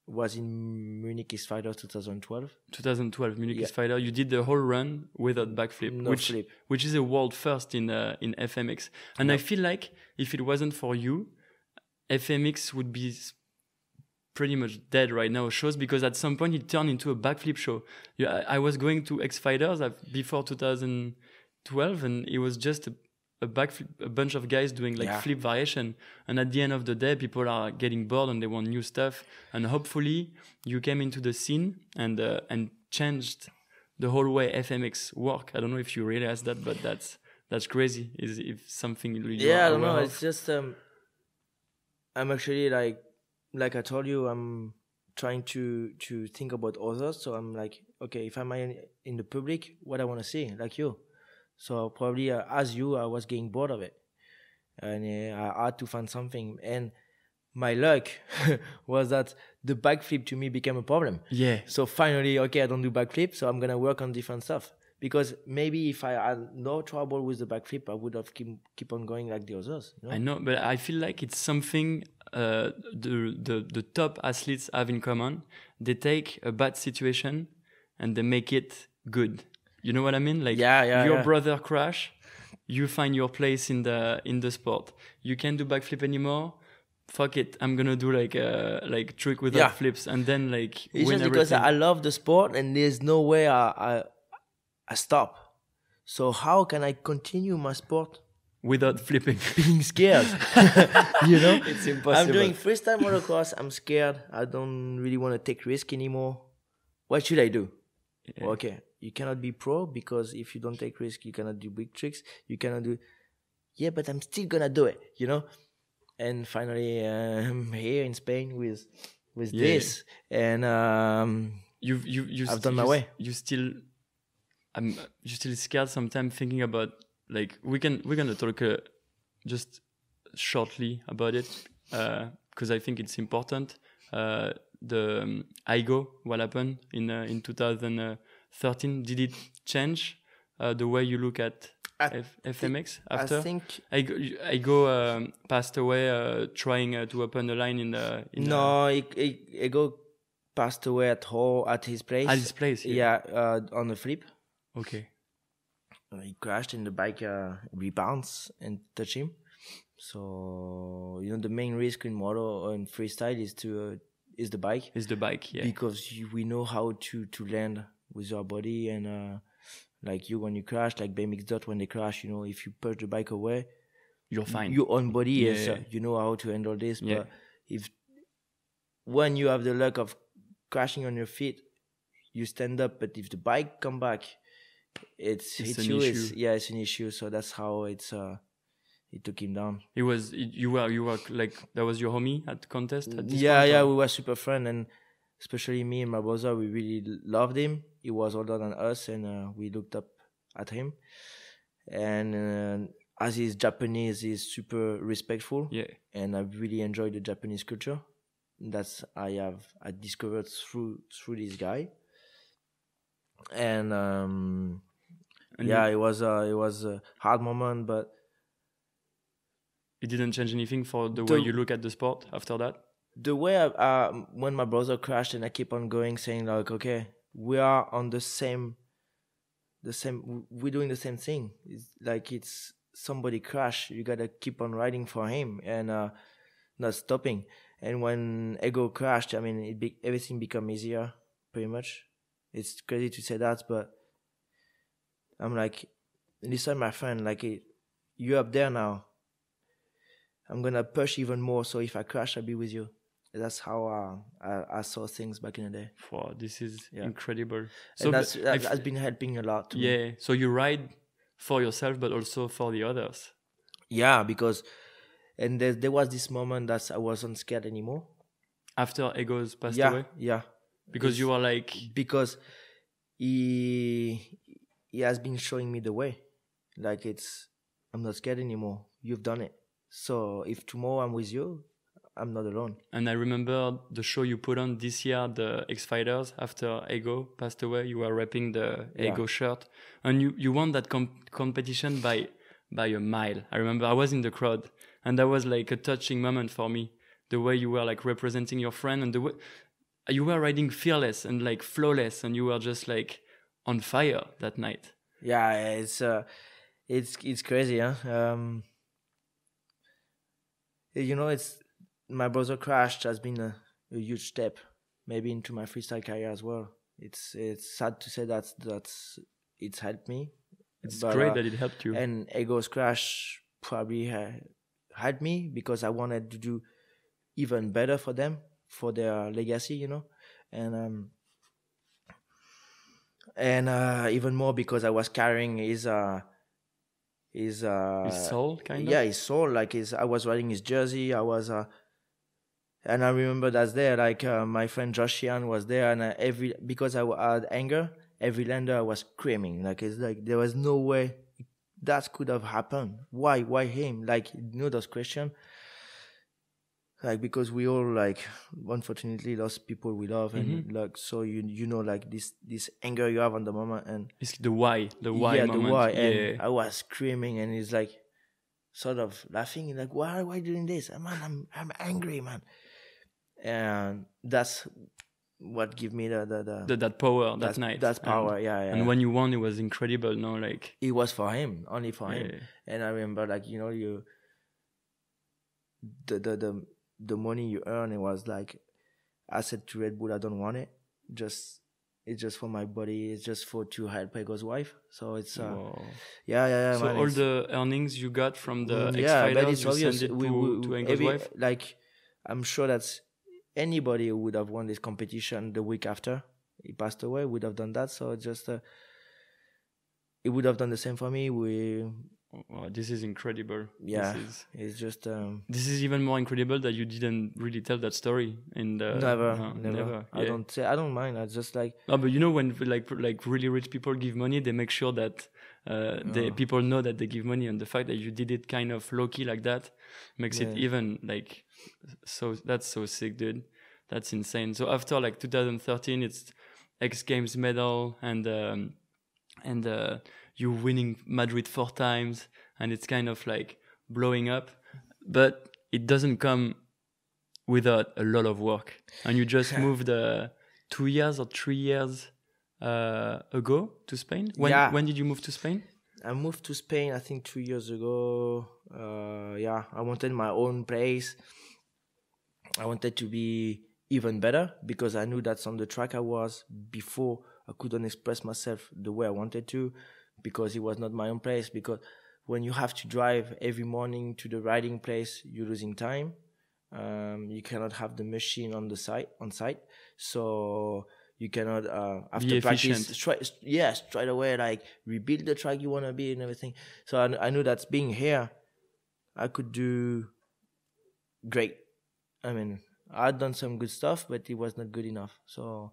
was in Munich X Fighter 2012. 2012 Munich X Fighter. You did the whole run without backflip, which is a world first in FMX. And I feel like if it wasn't for you, FMX would be pretty much dead right now, shows, because at some point it turned into a backflip show. I was going to X Fighters before 2012, and it was just a backflip, a bunch of guys doing like flip variation, and at the end of the day people are getting bored and they want new stuff, and hopefully you came into the scene and changed the whole way FMX work. I don't know if you realize that, but that's crazy. Is if something really I don't know. It's just I'm actually like I told you, I'm trying to think about others. So I'm like, okay, if I'm in the public, what I want to see, like you. So probably as you, I was getting bored of it, and I had to find something. And my luck was that the backflip to me became a problem. Yeah. So finally, okay, I don't do backflip, so I'm gonna work on different stuff. Because maybe if I had no trouble with the backflip, I would have keep on going like the others. You know? I know, but I feel like it's something the top athletes have in common. They take a bad situation and they make it good. You know what I mean? Like your brother crash, you find your place in the sport. You can't do backflip anymore. Fuck it, I'm gonna do like trick without flips, and then like it's win just because everything. I love the sport and there's no way I stop. So how can I continue my sport without flipping? Being scared, you know? It's impossible. I'm doing freestyle motocross. I'm scared. I don't really want to take risk anymore. What should I do? Yeah. Okay, you cannot be pro because if you don't take risk, you cannot do big tricks. You cannot do. Yeah, but I'm still gonna do it. You know. And finally, I'm here in Spain with this, and I've done my way. You still scared sometimes thinking about, like, we're gonna talk just shortly about it because I think it's important. The IGO, what happened in 2013, did it change the way you look at FMX after? I think IGO passed away trying to open a line IGO passed away at his place. At his place, on the flip. Okay. He crashed and the bike rebounds and touched him. So the main risk in moto and freestyle is the bike. Is the bike, yeah. Because we know how to land with your body, and like you when you crash, like BMX Dot when they crash, if you push the bike away, you're fine. Your own body you know how to handle this. Yeah. But when you have the luck of crashing on your feet, you stand up. But if the bike come back, it's an issue. It's an issue. So that's how it took him down. You were like, that was your homie at contest at this point? We were super friends, and especially me and my brother, we really loved him. He was older than us, and we looked up at him. And as he's Japanese, he's super respectful. Yeah. And I really enjoyed the Japanese culture. That's I discovered through this guy. And it was a hard moment, but It didn't change anything for the way you look at the sport after that? The way when my brother crashed and I keep on going saying like, okay, we are on the same, we're doing the same thing. It's like it's somebody crashed, you gotta keep on riding for him and not stopping. And when Ego crashed, I mean, everything become easier, pretty much. It's crazy to say that, but I'm like, listen, my friend, like you're up there now. I'm gonna push even more. So if I crash, I'll be with you. That's how I saw things back in the day. Wow, this is incredible. So that has been helping a lot. To me. So you ride for yourself, but also for the others. Yeah, because and there was this moment that I wasn't scared anymore. After Egos passed away? Yeah. Because you were like... Because he has been showing me the way. Like I'm not scared anymore. You've done it. So if tomorrow I'm with you, I'm not alone. And I remember the show you put on this year, the X Fighters, after Ego passed away. You were repping the Ego shirt. And you won that competition by a mile. I remember I was in the crowd. And that was like a touching moment for me. The way you were like representing your friend and the way you were riding fearless and like flawless. And you were just like on fire that night. Yeah, it's crazy, huh? It's my brother crashed has been a huge step, maybe into my freestyle career as well. It's sad to say that it's helped me. It's great that it helped you. And Ego's crash probably helped me because I wanted to do even better for them, for their legacy, and even more because I was carrying his soul, kind of? Yeah, his soul. Like I was riding his jersey. And I remember that's there. Like my friend Josh Ian was there, and because I had anger, every lander I was screaming. Like it's like there was no way that could have happened. Why him? Like those questions. Like because we all like unfortunately lost people we love, and like so like this anger you have on the moment, and it's the why moment. The why. And I was screaming, and he's like sort of laughing, like why are you doing this? Man, I'm angry, man. And that's what gave me that power that night. That's power, yeah. And when you won, it was incredible. No, like it was for him, only for him. And I remember, like the money you earn, it was like I said to Red Bull, I don't want it. It's just for my body. It's just to help Ego's wife. So it's yeah. So man, all the earnings you got from the X Fighters, you send it to Ego's wife. Like I'm sure that's anybody who would have won this competition the week after he passed away would have done that. So just it would have done the same for me. Wow, this is incredible. Yeah, it's just. This is even more incredible that you didn't really tell that story in the. Never. Yeah. I don't mind. I just like. No, but when like really rich people give money, they make sure that people know that they give money, and the fact that you did it kind of low key like that makes it even like so. That's so sick, dude. That's insane. So after like 2013, it's X Games medal and you winning Madrid 4 times, and it's kind of like blowing up, but it doesn't come without a lot of work. And you just moved 2 years or 3 years ago to Spain. When did you move to Spain? I moved to Spain, I think 2 years ago. I wanted my own place. I wanted to be even better because I knew that's on the track I was before. I couldn't express myself the way I wanted to because it was not my own place. Because when you have to drive every morning to the riding place, you're losing time. You cannot have the machine on site. So you cannot, after practice, straight away, like rebuild the track you want to be and everything. So I knew that being here, I could do great. I mean, I'd done some good stuff, but it was not good enough. So,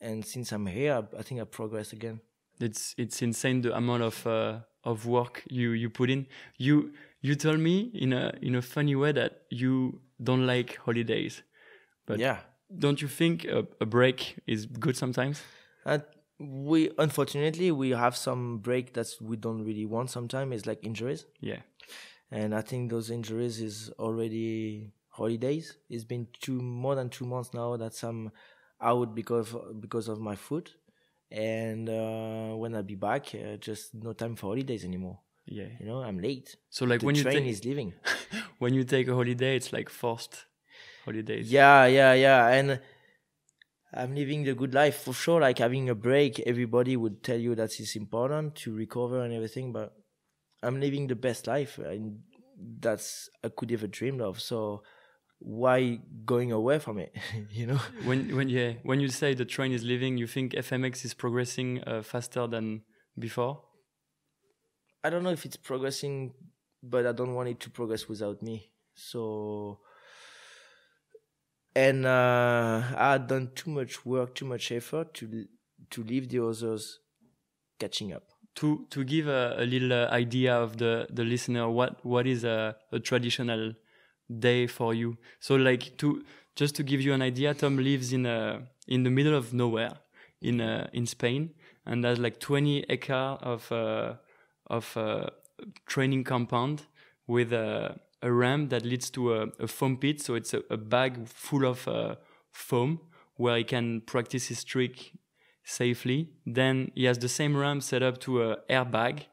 and since I'm here, I think I progressed again. It's insane the amount of work you put in. You told me in a funny way that you don't like holidays, but don't you think a break is good sometimes? Unfortunately we have some break that we don't really want sometimes. It's like injuries. Yeah. And I think those injuries is already holidays. It's been more than 2 months now that I'm out because of my foot. And when I'll be back, just no time for holidays anymore. Yeah. You know, I'm late. So like the when train you is leaving. when you take a holiday, it's like forced holidays. Yeah. And I'm living the good life for sure. Like having a break, everybody would tell you that it's important to recover and everything, but I'm living the best life, and that's I could ever dreamed of. So why going away from it? You know. When you say the train is leaving, you think FMX is progressing faster than before? I don't know if it's progressing, but I don't want it to progress without me. So, and I've done too much work, too much effort to leave the others catching up. To give a little idea of the listener, what is a traditional day for you? So like just to give you an idea, Tom lives in the middle of nowhere in Spain, and there's like 20 acres of training compound with a ramp that leads to a foam pit. So it's a bag full of foam where he can practice his trick safely. Then he has the same ramp set up to a airbag,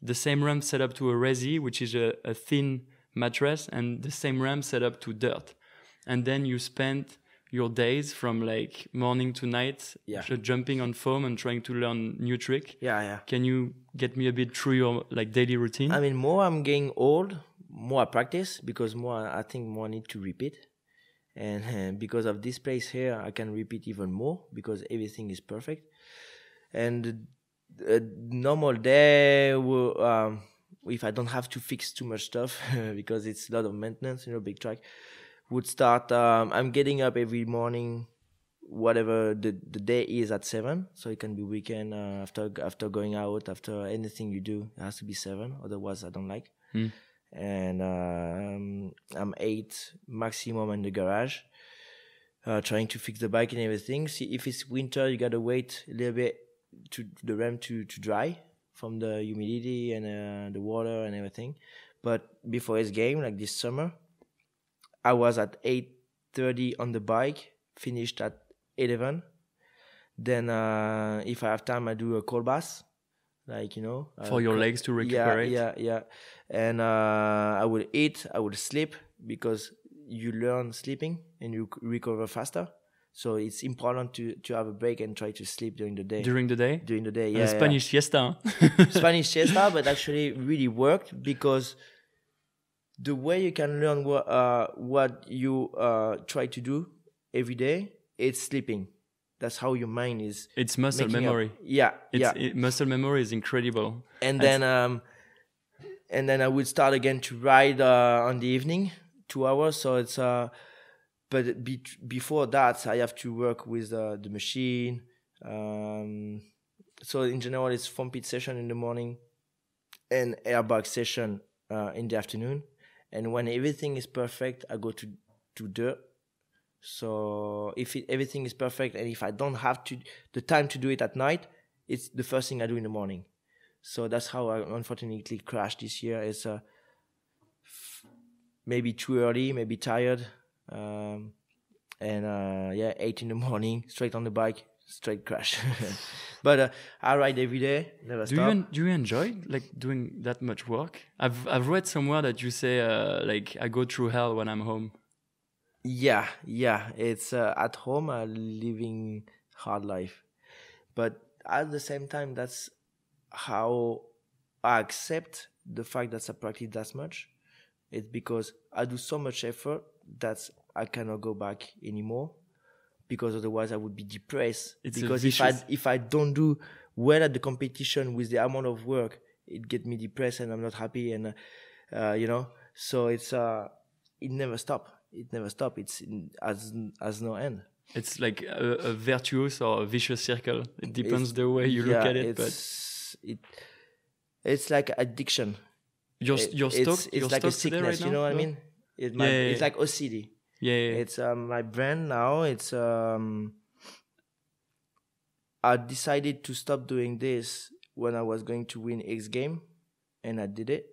the same ramp set up to a resi, which is a thin mattress, and the same ramp set up to dirt. And then you spend your days from like morning to night jumping on foam and trying to learn new trick. Yeah. Can you get me a bit through your like daily routine? I mean, more I'm getting old, more I practice, because I think more I need to repeat. And because of this place here, I can repeat even more because everything is perfect. And a normal day, if I don't have to fix too much stuff, because it's a lot of maintenance, big track, would start, I'm getting up every morning, whatever the day is at 7. So it can be weekend, after going out, after anything you do, it has to be 7. Otherwise, I don't like. And I'm 8 maximum in the garage, trying to fix the bike and everything. See, if it's winter, you gotta wait a little bit to the ramp to dry from the humidity and the water and everything. But before his game, like this summer, I was at 8:30 on the bike, finished at 11. Then if I have time, I do a cold bath. Like, for your legs to recuperate. Yeah. And I would eat, I would sleep, because you learn sleeping and you recover faster. So it's important to have a break and try to sleep during the day. During the day, yeah. Spanish siesta. Spanish siesta, but actually really worked, because the way you can learn what you try to do every day, it's sleeping. That's how your mind is. It's muscle memory. Muscle memory is incredible. And then I would start again to ride on the evening, 2 hours. So it's but before that, I have to work with the machine. So in general, it's foam pit session in the morning and airbag session in the afternoon. And when everything is perfect, I go to dirt. So if everything is perfect, and if I don't have the time to do it at night, it's the first thing I do in the morning. So that's how I unfortunately crashed this year. It's maybe too early, maybe tired, and 8 in the morning, straight on the bike, straight crash. But I ride every day, never stop. Do you enjoy like doing that much work? I've read somewhere that you say like I go through hell when I'm home. Yeah. It's at home, I'm living hard life, but at the same time, that's how I accept the fact that I practice that much. It's because I do so much effort that I cannot go back anymore, because otherwise I would be depressed. Because if I don't do well at the competition with the amount of work, it gets me depressed and I'm not happy, and so it's it never stops. It never stops. It's has no end. It's like a virtuous or a vicious circle. It depends the way you look at it. It's like addiction. You're stoked. It's like a sickness. Right now? You know what I mean? It's like OCD. Yeah. It's my brand now. It's I decided to stop doing this when I was going to win X game, and I did it.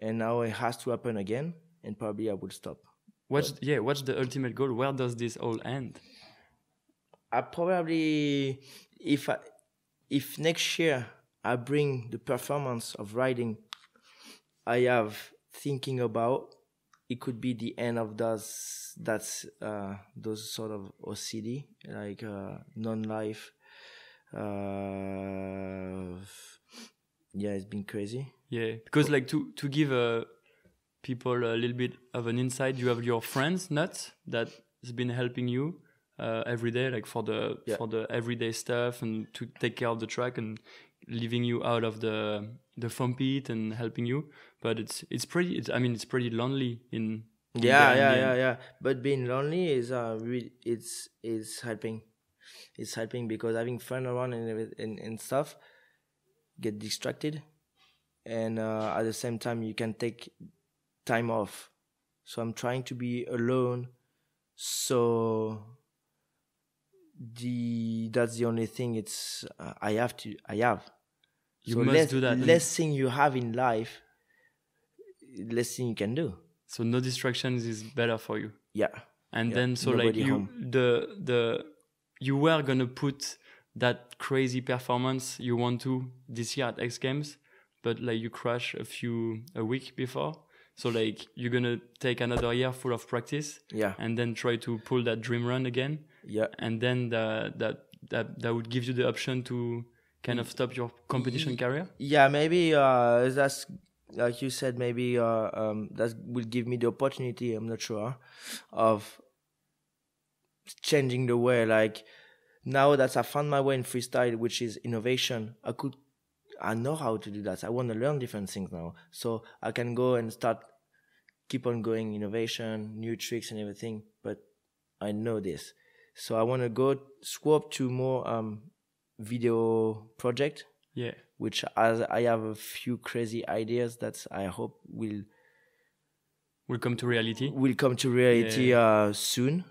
and now it has to happen again, and probably I would stop. What's the ultimate goal? Where does this all end? I probably, if next year I bring the performance of riding I have thinking about, it could be the end of those sort of OCD, like non-life. Yeah, it's been crazy. Yeah, because like to give people a little bit of an insight, you have your friends Nuts that's been helping you every day, like for the everyday stuff and to take care of the track and leaving you out of the foam pit and helping you. But it's pretty lonely in yeah. But being lonely is really it's helping. It's helping because having fun around and stuff, get distracted, and at the same time you can take time off. So I'm trying to be alone. So that's the only thing. It's I have. You so must do that. Less thing you have in life, less thing you can do. So no distractions is better for you. Yeah. And then so like you were gonna put that crazy performance you want to this year at X Games, but like you crash a week before. So like you're gonna take another year full of practice. Yeah. And then try to pull that dream run again. Yeah. And then that would give you the option to kind of stop your competition career. Yeah, maybe that's like you said. Maybe that will give me the opportunity. I'm not sure of changing the way. Like now that I found my way in freestyle, which is innovation, I know how to do that. I want to learn different things now, so I can go and keep on going innovation, new tricks and everything. But I know this, so I want to go swap to more video project. Yeah. Which I have a few crazy ideas that I hope will come to reality. Soon,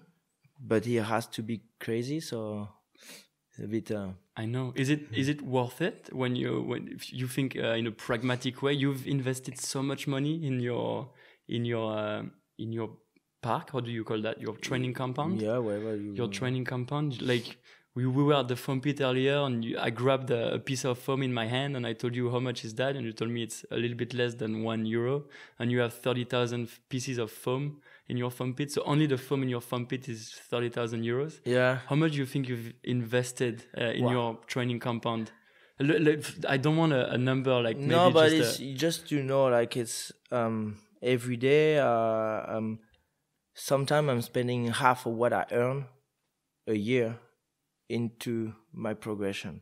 but it has to be crazy. So a bit. I know. Is it worth it when you think in a pragmatic way? You've invested so much money in your park. How do you call that? Your training compound. Yeah, wherever your training compound. Like we were at the foam pit earlier, and I grabbed a piece of foam in my hand, and I told you how much is that, and you told me it's a little bit less than €1, and you have 30,000 pieces of foam in your foam pit. So only the foam in your foam pit is €30,000. Yeah. How much do you think you've invested in your training compound? I don't want a number like maybe no, but it's just to know, like it's every day. Sometimes I'm spending half of what I earn a year into my progression.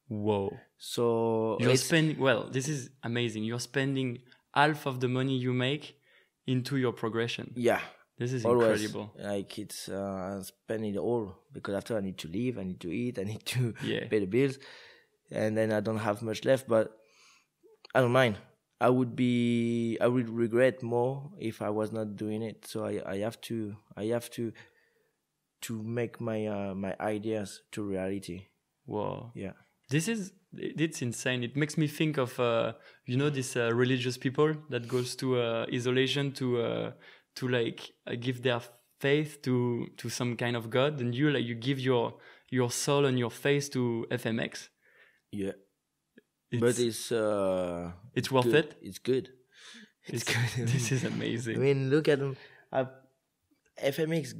Whoa. So you're spending, this is amazing. You're spending half of the money you make into your progression. Yeah. This is always incredible. Like it's I spend it all because after I need to live, I need to eat, I need to pay the bills, and then I don't have much left, but I don't mind. I would regret more if I was not doing it. So I have to make my ideas to reality. Wow. Yeah. It's insane. It makes me think of this religious people that goes to isolation to like give their faith to some kind of God, and you give your soul and your faith to FMX. Yeah. But it's worth good. it. It's good. It's good. This is amazing. I mean, look at them. FMX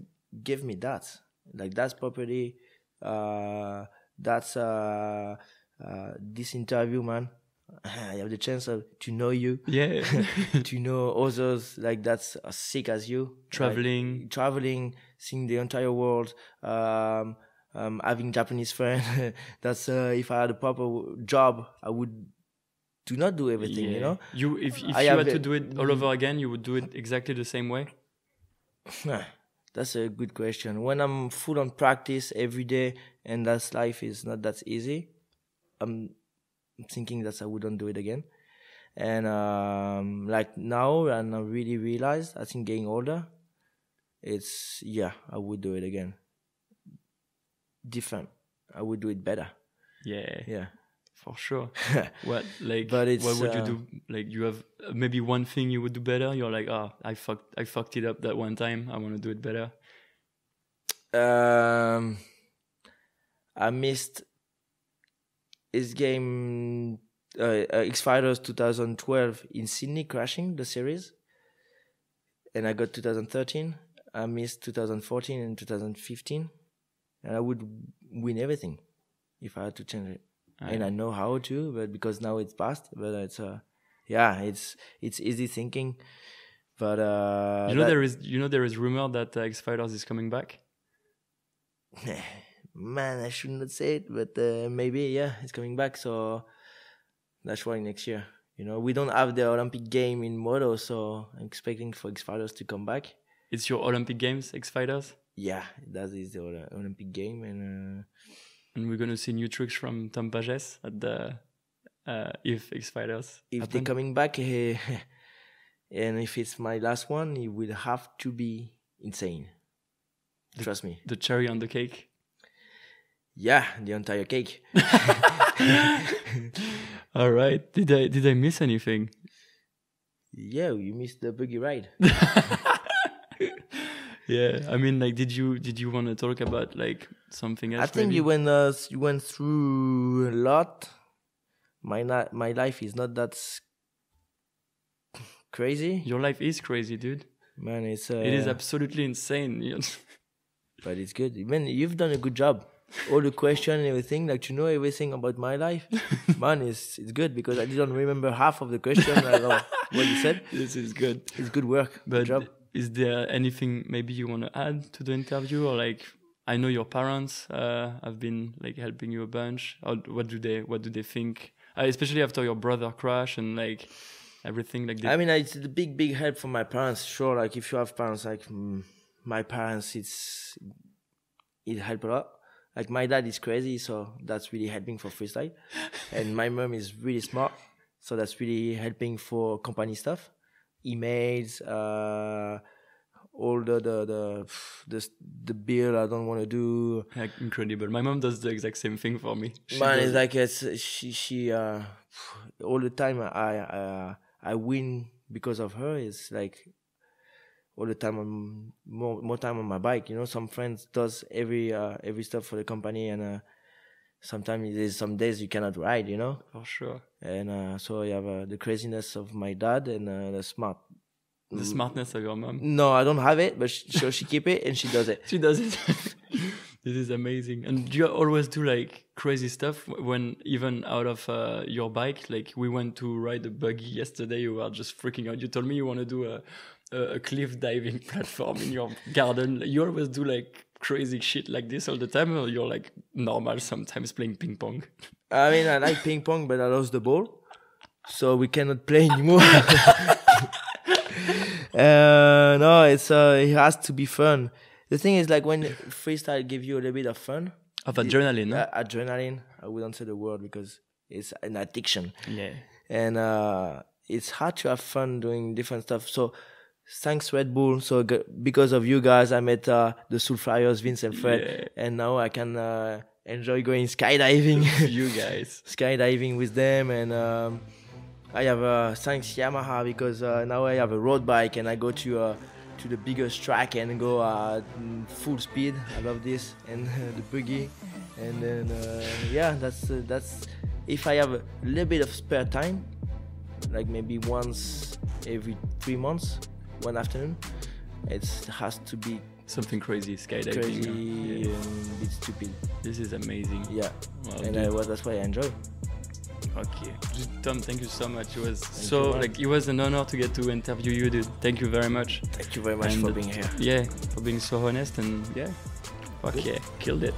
give me that. Like that's property. That's this interview, man. I have the chance to know you. Yeah. To know others like that's as sick as you. Traveling, seeing the entire world. Having Japanese friends. That's if I had a proper job, I would do not do everything. You know. If you had to do it all over again, you would do it exactly the same way. That's a good question. When I'm full on practice every day, and that's life is not that easy, I'm thinking that I wouldn't do it again. And like now, and I really realized, I think getting older, I would do it again. Different. I would do it better. Yeah. Yeah. For sure. What But it's, what would you do? Like, you have maybe one thing you would do better. You're like, oh, I fucked it up that one time. I want to do it better. I missed his game X Fighters 2012 in Sydney, crashing the series, and I got 2013. I missed 2014 and 2015, and I would win everything if I had to change it. And I know how to, but because now it's past. But it's it's easy thinking. But there is rumor that X Fighters is coming back. Man, I should not say it, but maybe it's coming back. So that's why next year. We don't have the Olympic game in moto, so I'm expecting for X Fighters to come back. It's your Olympic games, X Fighters. Yeah, that is the Olympic game, and we're gonna see new tricks from Tom Pagès at the if X Fighters. If they're coming back, and if it's my last one, it will have to be insane. Trust me. The cherry on the cake. Yeah, the entire cake. All right. Did I miss anything? Yeah, you missed the buggy ride. Yeah, I mean, like, did you want to talk about like something else? I think maybe? you went through a lot. My life is not that crazy. Your life is crazy, dude. Man, it is absolutely insane. But it's good. Man, you've done a good job. All the questions and everything, like, to know everything about my life. Man, it's good because I didn't remember half of the question. I don't know what you said. This is good. It's good work. But good job. Is there anything maybe you want to add to the interview, or like, I know your parents have been like helping you a bunch. Or what do they think? Especially after your brother crash and like everything like that. I mean, it's a big help for my parents. Sure, like if you have parents like my parents, it helped a lot. Like my dad is crazy, so that's really helping for freestyle. And my mom is really smart, so that's really helping for company stuff, emails, all the bill I don't want to do. Like, incredible. My mom does the exact same thing for me. Man, it's like she all the time I win because of her. It's like all the time I'm more time on my bike. Some friends does every stuff for the company, and sometimes there's some days you cannot ride. For sure. And so I have the craziness of my dad and the smartness of your mom. No, I don't have it, but she keep it and she does it. She does it. This is amazing. And do you always do like crazy stuff when even out of your bike? Like, we went to ride a buggy yesterday. You were just freaking out. You told me you want to do a cliff diving platform in your garden. You always do like crazy shit like this all the time, or you're like normal sometimes playing ping pong? I mean, I like ping pong, but I lost the ball, so we cannot play anymore. No, it has to be fun. The thing is, like, when freestyle gives you a little bit of fun, of adrenaline, no? Adrenaline. I wouldn't say the word because it's an addiction. Yeah. And it's hard to have fun doing different stuff. So thanks Red Bull. So because of you guys, I met the Soul Flyers, Vince and Fred, and now I can enjoy going skydiving. You guys. Skydiving with them, and I have thanks Yamaha because now I have a road bike and I go to the biggest track and go full speed. I love this, and the buggy, and then that's if I have a little bit of spare time, like maybe once every 3 months, one afternoon, it has to be something crazy, skydiving, crazy and a bit stupid. This is amazing. Yeah, well, and that's why I enjoy. Okay, Tom, thank you so much. It was an honor to get to interview you, dude. Thank you very much. Thank you very much for being here. Yeah, for being so honest, and yeah, fuck yeah, killed it.